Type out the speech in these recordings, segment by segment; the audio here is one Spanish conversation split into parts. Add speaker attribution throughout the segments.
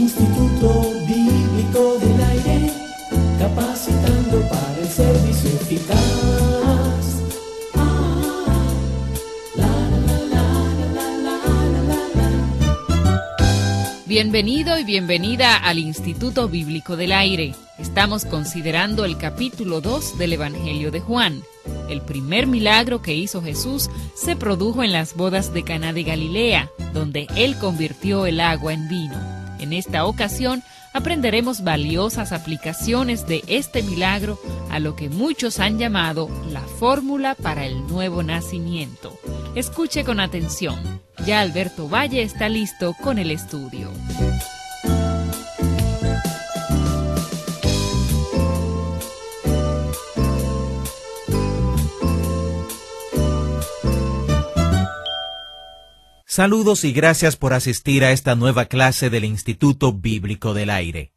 Speaker 1: Instituto Bíblico del Aire, capacitando para el servicio eficaz.
Speaker 2: Bienvenido y bienvenida al Instituto Bíblico del Aire. Estamos considerando el capítulo 2 del Evangelio de Juan. El primer milagro que hizo Jesús se produjo en las bodas de Caná de Galilea, donde Él convirtió el agua en vino. En esta ocasión aprenderemos valiosas aplicaciones de este milagro a lo que muchos han llamado la fórmula para el nuevo nacimiento. Escuche con atención. Ya Alberto Valle está listo con el estudio.
Speaker 3: Saludos y gracias por asistir a esta nueva clase del Instituto Bíblico del Aire.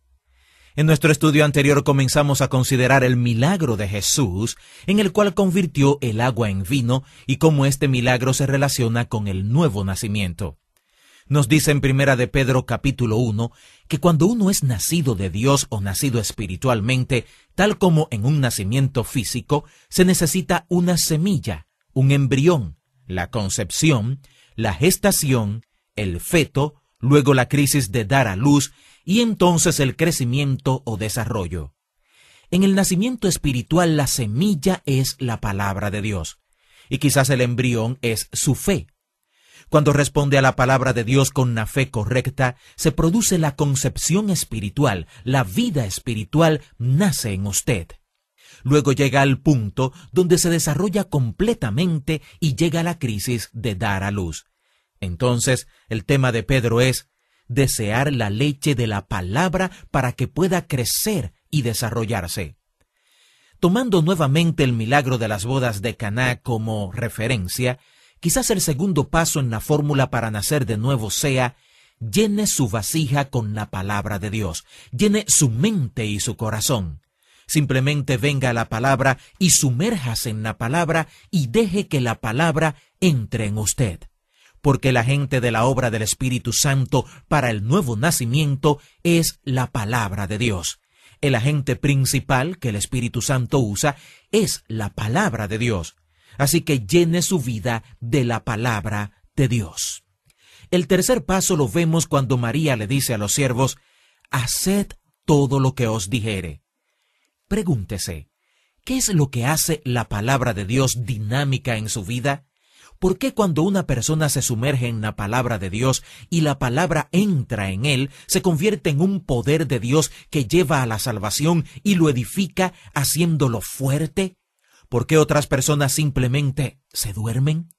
Speaker 3: En nuestro estudio anterior comenzamos a considerar el milagro de Jesús, en el cual convirtió el agua en vino y cómo este milagro se relaciona con el nuevo nacimiento. Nos dice en Primera de Pedro capítulo 1 que cuando uno es nacido de Dios o nacido espiritualmente, tal como en un nacimiento físico, se necesita una semilla, un embrión, la concepción, la gestación, el feto, luego la crisis de dar a luz y entonces el crecimiento o desarrollo. En el nacimiento espiritual la semilla es la palabra de Dios y quizás el embrión es su fe. Cuando responde a la palabra de Dios con la fe correcta, se produce la concepción espiritual, la vida espiritual nace en usted. Luego llega al punto donde se desarrolla completamente y llega la crisis de dar a luz. Entonces, el tema de Pedro es desear la leche de la palabra para que pueda crecer y desarrollarse. Tomando nuevamente el milagro de las bodas de Caná como referencia, quizás el segundo paso en la fórmula para nacer de nuevo sea llene su vasija con la palabra de Dios, llene su mente y su corazón. Simplemente venga a la palabra y sumérjase en la palabra y deje que la palabra entre en usted. Porque el agente de la obra del Espíritu Santo para el nuevo nacimiento es la palabra de Dios. El agente principal que el Espíritu Santo usa es la palabra de Dios. Así que llene su vida de la palabra de Dios. El tercer paso lo vemos cuando María le dice a los siervos, haced todo lo que os dijere. Pregúntese, ¿qué es lo que hace la palabra de Dios dinámica en su vida? ¿Por qué cuando una persona se sumerge en la palabra de Dios y la palabra entra en él, se convierte en un poder de Dios que lleva a la salvación y lo edifica haciéndolo fuerte? ¿Por qué otras personas simplemente se duermen?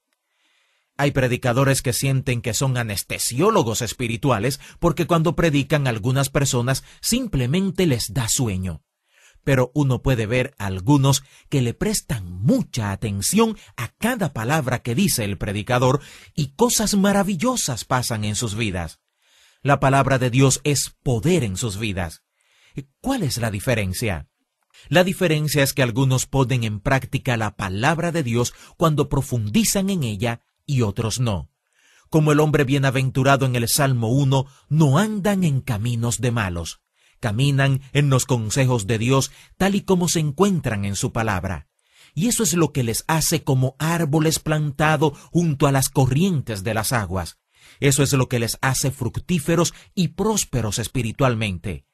Speaker 3: Hay predicadores que sienten que son anestesiólogos espirituales porque cuando predican a algunas personas simplemente les da sueño. Pero uno puede ver a algunos que le prestan mucha atención a cada palabra que dice el predicador y cosas maravillosas pasan en sus vidas. La palabra de Dios es poder en sus vidas. ¿Cuál es la diferencia? La diferencia es que algunos ponen en práctica la palabra de Dios cuando profundizan en ella y otros no. Como el hombre bienaventurado en el Salmo 1, no andan en caminos de malos. Caminan en los consejos de Dios tal y como se encuentran en su palabra. Y eso es lo que les hace como árboles plantados junto a las corrientes de las aguas. Eso es lo que les hace fructíferos y prósperos espiritualmente.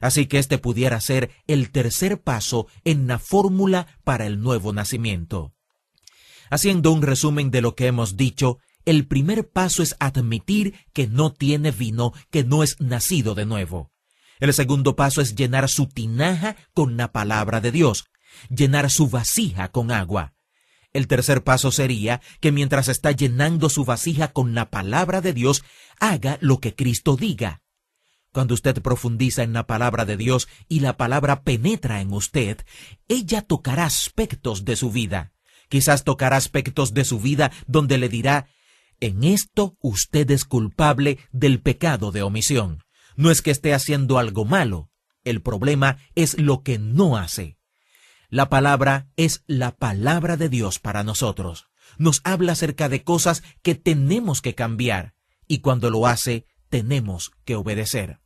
Speaker 3: Así que este pudiera ser el tercer paso en la fórmula para el nuevo nacimiento. Haciendo un resumen de lo que hemos dicho, el primer paso es admitir que no tiene vino, que no es nacido de nuevo. El segundo paso es llenar su tinaja con la palabra de Dios, llenar su vasija con agua. El tercer paso sería que mientras está llenando su vasija con la palabra de Dios, haga lo que Cristo diga. Cuando usted profundiza en la palabra de Dios y la palabra penetra en usted, ella tocará aspectos de su vida. Quizás tocará aspectos de su vida donde le dirá, en esto usted es culpable del pecado de omisión. No es que esté haciendo algo malo, el problema es lo que no hace. La palabra es la palabra de Dios para nosotros. Nos habla acerca de cosas que tenemos que cambiar, y cuando lo hace, tenemos que obedecer.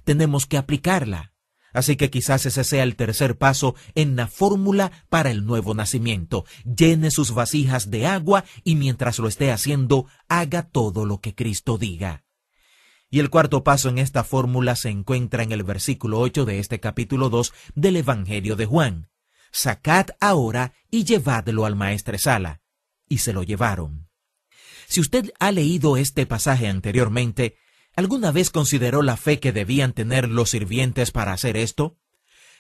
Speaker 3: tenemos que aplicarla. Así que quizás ese sea el tercer paso en la fórmula para el nuevo nacimiento. Llene sus vasijas de agua y mientras lo esté haciendo, haga todo lo que Cristo diga. Y el cuarto paso en esta fórmula se encuentra en el versículo 8 de este capítulo 2 del Evangelio de Juan. Sacad ahora y llevadlo al maestresala. Y se lo llevaron. Si usted ha leído este pasaje anteriormente, ¿alguna vez consideró la fe que debían tener los sirvientes para hacer esto?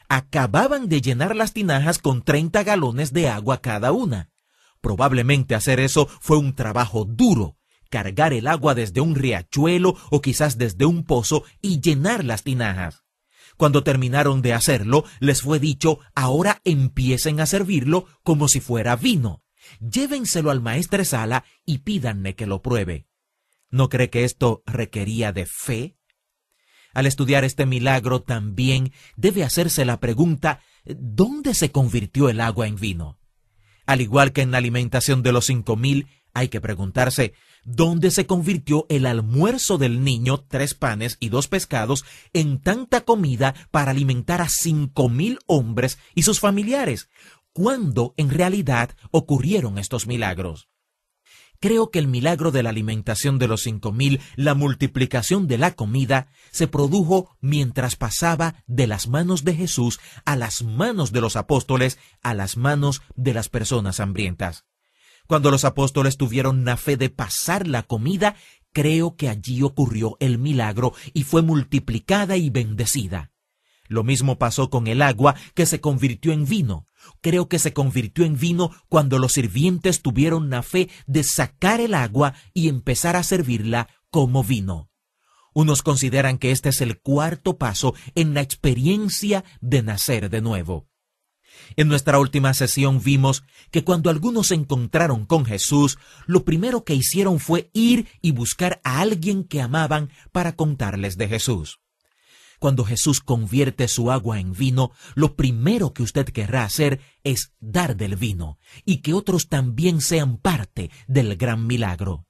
Speaker 3: Acababan de llenar las tinajas con 30 galones de agua cada una. Probablemente hacer eso fue un trabajo duro. Cargar el agua desde un riachuelo o quizás desde un pozo y llenar las tinajas. Cuando terminaron de hacerlo, les fue dicho, ahora empiecen a servirlo como si fuera vino. Llévenselo al maestresala y pídanle que lo pruebe. ¿No cree que esto requería de fe? Al estudiar este milagro también debe hacerse la pregunta, ¿dónde se convirtió el agua en vino? Al igual que en la alimentación de los 5,000, hay que preguntarse, ¿dónde se convirtió el almuerzo del niño, 3 panes y 2 pescados, en tanta comida para alimentar a 5,000 hombres y sus familiares? ¿Cuándo en realidad ocurrieron estos milagros? Creo que el milagro de la alimentación de los 5,000, la multiplicación de la comida, se produjo mientras pasaba de las manos de Jesús a las manos de los apóstoles, a las manos de las personas hambrientas. Cuando los apóstoles tuvieron la fe de pasar la comida, creo que allí ocurrió el milagro y fue multiplicada y bendecida. Lo mismo pasó con el agua que se convirtió en vino. Creo que se convirtió en vino cuando los sirvientes tuvieron la fe de sacar el agua y empezar a servirla como vino. Unos consideran que este es el cuarto paso en la experiencia de nacer de nuevo. En nuestra última sesión vimos que cuando algunos se encontraron con Jesús, lo primero que hicieron fue ir y buscar a alguien que amaban para contarles de Jesús. Cuando Jesús convierte su agua en vino, lo primero que usted querrá hacer es dar del vino y que otros también sean parte del gran milagro.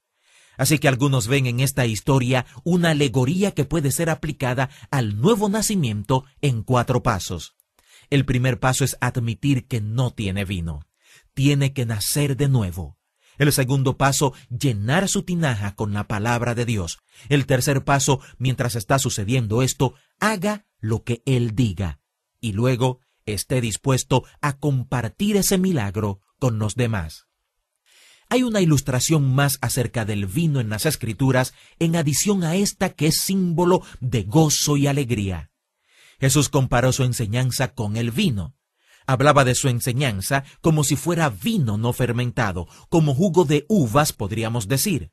Speaker 3: Así que algunos ven en esta historia una alegoría que puede ser aplicada al nuevo nacimiento en 4 pasos. El primer paso es admitir que no tiene vino. Tiene que nacer de nuevo. El segundo paso, llenar su tinaja con la palabra de Dios. El tercer paso, mientras está sucediendo esto, haga lo que Él diga. Y luego, esté dispuesto a compartir ese milagro con los demás. Hay una ilustración más acerca del vino en las Escrituras, en adición a esta que es símbolo de gozo y alegría. Jesús comparó su enseñanza con el vino. Hablaba de su enseñanza como si fuera vino no fermentado, como jugo de uvas, podríamos decir.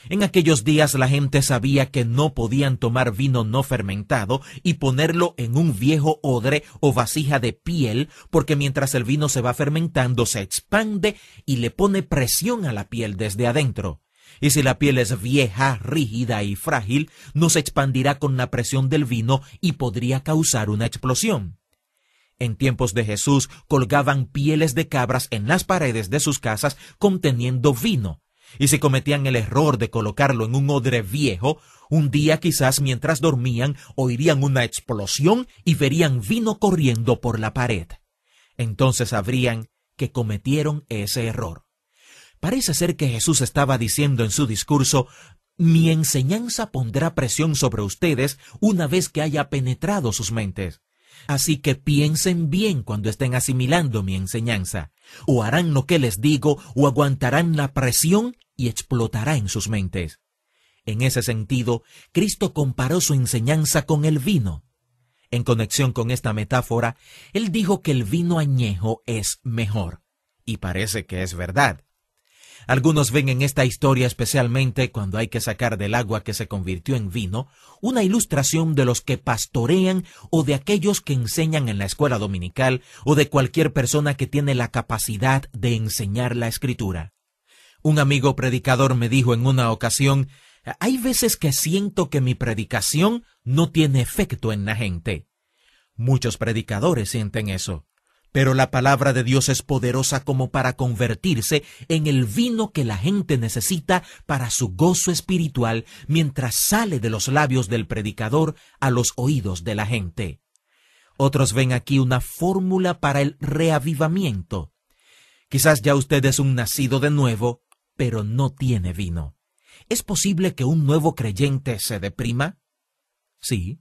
Speaker 3: En aquellos días la gente sabía que no podían tomar vino no fermentado y ponerlo en un viejo odre o vasija de piel, porque mientras el vino se va fermentando se expande y le pone presión a la piel desde adentro. Y si la piel es vieja, rígida y frágil, no se expandirá con la presión del vino y podría causar una explosión. En tiempos de Jesús colgaban pieles de cabras en las paredes de sus casas conteniendo vino. Y si cometían el error de colocarlo en un odre viejo, un día quizás mientras dormían oirían una explosión y verían vino corriendo por la pared. Entonces sabrían que cometieron ese error. Parece ser que Jesús estaba diciendo en su discurso, mi enseñanza pondrá presión sobre ustedes una vez que haya penetrado sus mentes. Así que piensen bien cuando estén asimilando mi enseñanza. O harán lo que les digo o aguantarán la presión y explotará en sus mentes. En ese sentido, Cristo comparó su enseñanza con el vino. En conexión con esta metáfora, Él dijo que el vino añejo es mejor. Y parece que es verdad. Algunos ven en esta historia, especialmente cuando hay que sacar del agua que se convirtió en vino, una ilustración de los que pastorean o de aquellos que enseñan en la escuela dominical o de cualquier persona que tiene la capacidad de enseñar la Escritura. Un amigo predicador me dijo en una ocasión, hay veces que siento que mi predicación no tiene efecto en la gente. Muchos predicadores sienten eso. Pero la palabra de Dios es poderosa como para convertirse en el vino que la gente necesita para su gozo espiritual mientras sale de los labios del predicador a los oídos de la gente. Otros ven aquí una fórmula para el reavivamiento. Quizás ya usted es un nacido de nuevo, pero no tiene vino. ¿Es posible que un nuevo creyente se deprima? Sí.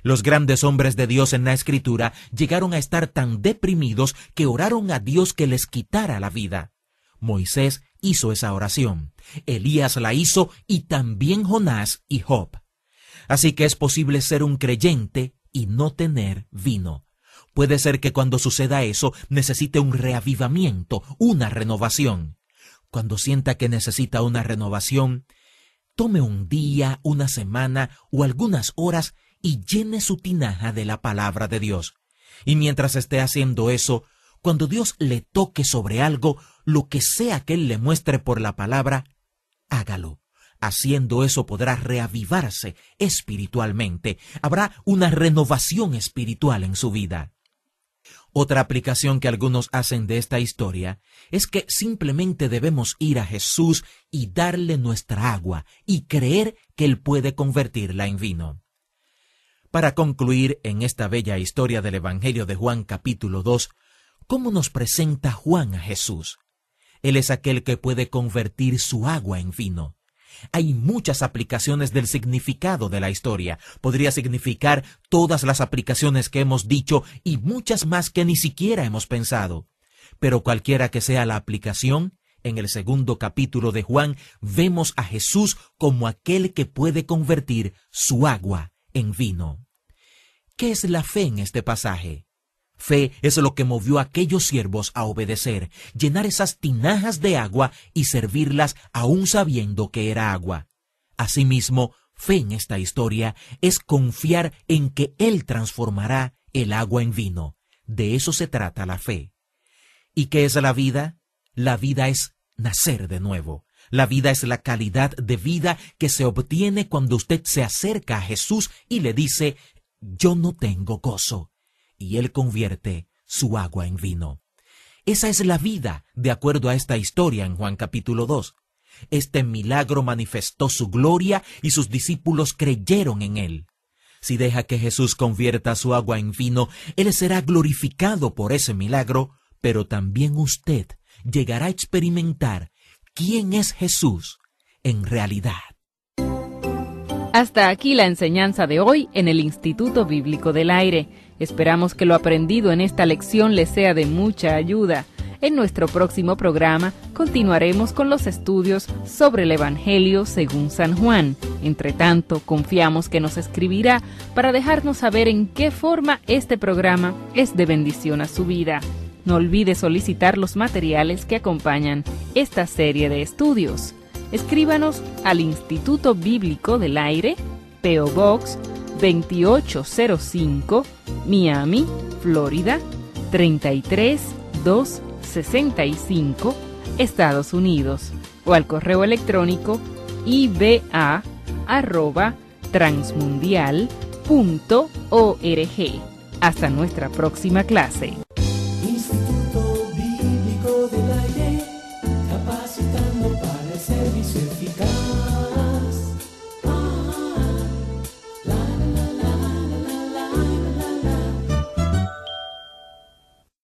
Speaker 3: Los grandes hombres de Dios en la Escritura llegaron a estar tan deprimidos que oraron a Dios que les quitara la vida. Moisés hizo esa oración, Elías la hizo y también Jonás y Job. Así que es posible ser un creyente y no tener vino. Puede ser que cuando suceda eso necesite un reavivamiento, una renovación. Cuando sienta que necesita una renovación, tome un día, una semana o algunas horas y llene su tinaja de la palabra de Dios. Y mientras esté haciendo eso, cuando Dios le toque sobre algo, lo que sea que Él le muestre por la palabra, hágalo. Haciendo eso podrá reavivarse espiritualmente. Habrá una renovación espiritual en su vida. Otra aplicación que algunos hacen de esta historia es que simplemente debemos ir a Jesús y darle nuestra agua y creer que Él puede convertirla en vino. Para concluir en esta bella historia del Evangelio de Juan capítulo 2, ¿cómo nos presenta Juan a Jesús? Él es aquel que puede convertir su agua en vino. Hay muchas aplicaciones del significado de la historia. Podría significar todas las aplicaciones que hemos dicho y muchas más que ni siquiera hemos pensado. Pero cualquiera que sea la aplicación, en el segundo capítulo de Juan vemos a Jesús como aquel que puede convertir su agua en vino. ¿Qué es la fe en este pasaje? Fe es lo que movió a aquellos siervos a obedecer, llenar esas tinajas de agua y servirlas aún sabiendo que era agua. Asimismo, fe en esta historia es confiar en que Él transformará el agua en vino. De eso se trata la fe. ¿Y qué es la vida? La vida es nacer de nuevo. La vida es la calidad de vida que se obtiene cuando usted se acerca a Jesús y le dice, yo no tengo gozo. Y Él convierte su agua en vino. Esa es la vida, de acuerdo a esta historia en Juan capítulo 2. Este milagro manifestó su gloria y sus discípulos creyeron en Él. Si deja que Jesús convierta su agua en vino, Él será glorificado por ese milagro, pero también usted llegará a experimentar quién es Jesús en realidad.
Speaker 2: Hasta aquí la enseñanza de hoy en el Instituto Bíblico del Aire. Esperamos que lo aprendido en esta lección les sea de mucha ayuda. En nuestro próximo programa continuaremos con los estudios sobre el Evangelio según San Juan. Entre tanto, confiamos que nos escribirá para dejarnos saber en qué forma este programa es de bendición a su vida. No olvide solicitar los materiales que acompañan esta serie de estudios. Escríbanos al Instituto Bíblico del Aire, P.O. Box 2805, Miami, Florida 33265, Estados Unidos, o al correo electrónico iba@transmundial.org. Hasta nuestra próxima clase.